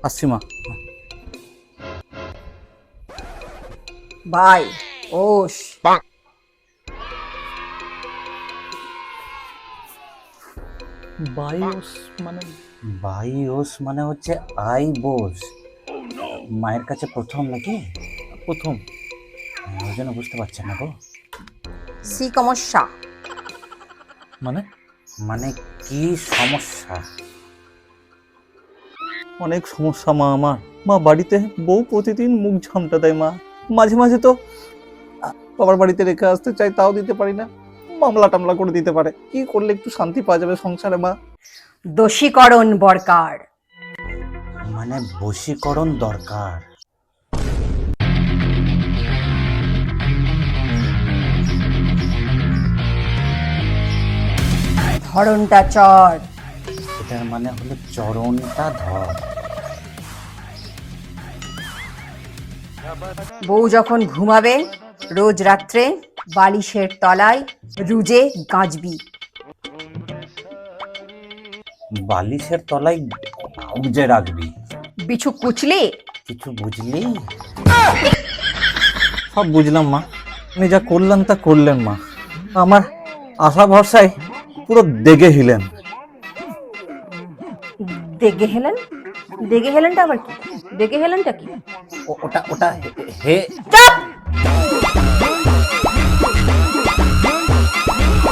আসছি মা। ভাই ওস বায়োস মানে? বায়োস মানে হচ্ছে আই বোস। মায়ের কাছে প্রথম নাকি? প্রথম। ওই জন্য বুঝতে পারছেন না গো। সি সমস্যা। মানে মানে কি সমস্যা? অনেক সমস্যা মা আমার। মা বাড়িতে বউ প্রতিদিন মুখ ঝামটা দেয় মা। মাঝে মাঝে তো বাবার বাড়িতে রেখে আসতে চাই, তাও দিতে পারি না। মামলা টামলা করে দিতে পারে। কি করলে একটু শান্তি পাওয়া যাবে সংসারে মা? দোষীকরণ বরকার। মানে বশীকরণ দরকার। ধরনটা চর। এটার মানে হলো চরণটা ধর। বউ যখন ঘুমাবে রোজ রাত্রে বালিশের তলায় রুজে গাঁজবি। বালিশের তলায় গুজে রাখবি। বিছু কুচলি কিছু বুঝলি? সব বুঝলাম মা, আপনি যা করলেন তা করলেন মা। আমার আশা ভরসায় পুরো দেগে হিলেন। দেগে হেলেন? দেগে হেলেনটা আবার কি? দেগে হেলেনটা কি? ওটা ওটা হে চুপ!